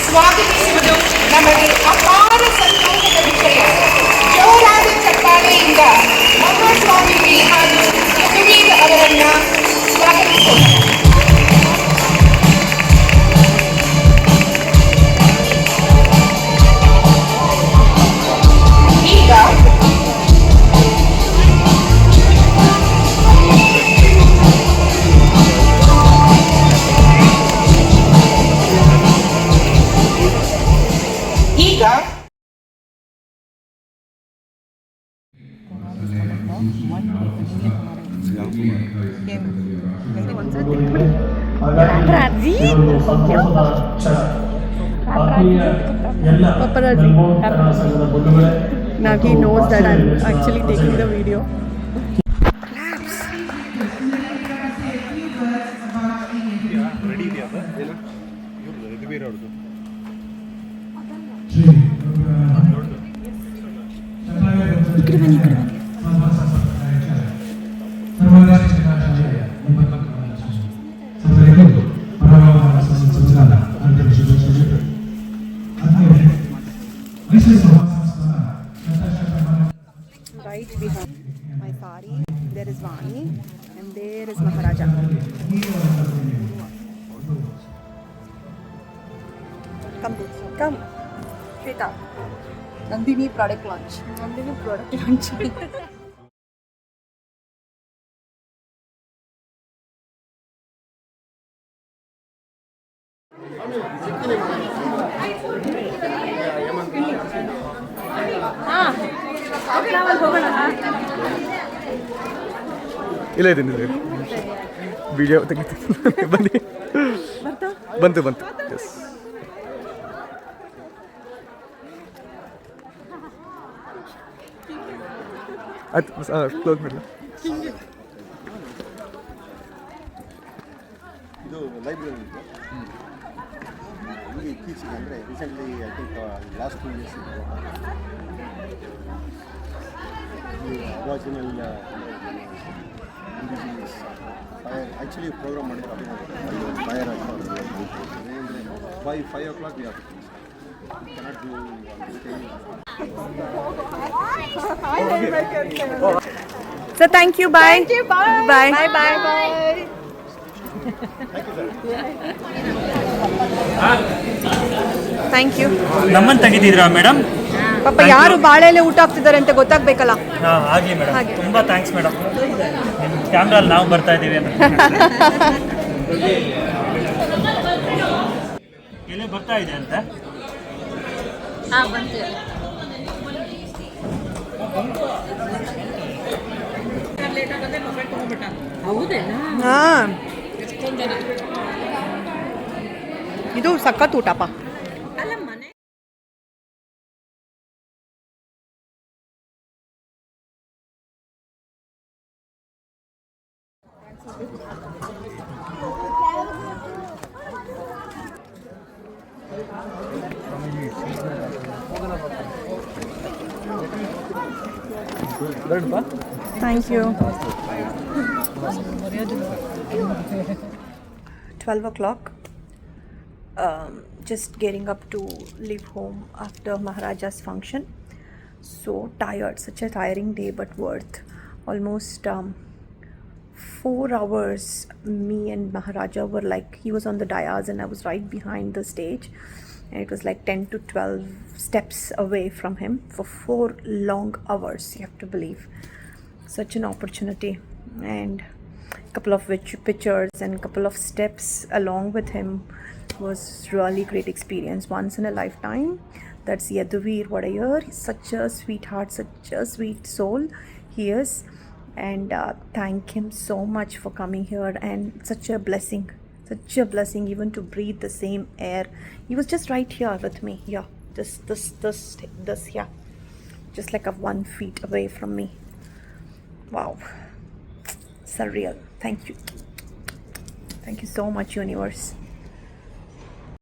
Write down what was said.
ಸ್ವಾಗತಿಸುವುದು ನಮಗೆ ಅಪಾರ ಸಂತೋಷದ ವಿಷಯ. ಜೋರಾದ ಚಪ್ಪಾಳೆಯಿಂದ ಮಹಾಸ್ವಾಮೀಜಿ ಹಾಗೂ ಸುಖವೀರ್ ಅವರನ್ನ ಸ್ವಾಗತಿಸೋಣ. Now he knows that I'm actually taking the video. Right behind my sari, there is Vani, and there is Maharaja. Come, Shweta. Nandini product launch. ಇಲ್ಲ ಇದ್ದೀನಿ ವಿಡಿಯೋ ತೆಗಿತೀನಿ ಬನ್ನಿ ಬಂತು ಎಸ್ ಆಯ್ತು ಕ್ಲೋಸ್ ಮಾಡಲ ಇದು ಲೈಬ್ರರಿ ಇಲ್ಲಿ ಇತ್ತೀಚೆಗೆ ಅಂದರೆ recently I think last 2 years ಅವಾಜಿನಲ್ ಫೈರ್ ಆ್ಯಕ್ಚುಲಿ ಪ್ರೋಗ್ರಾಮ್ ಮಾಡಿದ್ರು ಫೈರ್ ಅಂದರೆ by 5 o'clock we have to finish. You cannot do So thank you, bye. Thank you, bye. Bye. Bye. Thank you. ನಮ್ಮನ್ನು ತೆಗೆದಿದ್ರಾ madam? ಪಾಪ ಯಾರು ಬಾಳೆಲೆ ಊಟ ಹಾಕ್ತಿದ್ದಾರೆ ಅಂತ ಗೊತ್ತಾಗಬೇಕಲ್ಲ. ಹಾಗೆ ಮೇಡಮ್, ತುಂಬಾ ಥ್ಯಾಂಕ್ಸ್ ಮೇಡಮ್. ನಿಮ್ಮ ಕ್ಯಾಮ್ರಲ್ಲಿ ನಾವು ಬರ್ತಾ ಇದ್ದೀವಿ ಅಂತ ಎಲೆ ಬರ್ತಾ ಇದೆ ಅಂತ ಇದು ಸಖತ್ ಊಟಪ್ಪ. Thank you. 12 o'clock. Just getting up to leave home after Maharaja's function. So tired, such a tiring day, but worth. Almost 4 hours. Me and Maharaja were like, he was on the dais and I was right behind the stage. And it was like 10 to 12 steps away from him for 4 long hours, you have to believe. Such an opportunity. And couple of which pictures and couple of steps along with him was really great experience, once in a lifetime. That's Yaduvir Vadayar. He's such a sweetheart, such a sweet soul he is, and thank him so much for coming here, and such a blessing even to breathe the same air. He was just right here with me, yeah, just this yeah, just like a 1 feet away from me. Wow, surreal. Thank you so much, universe.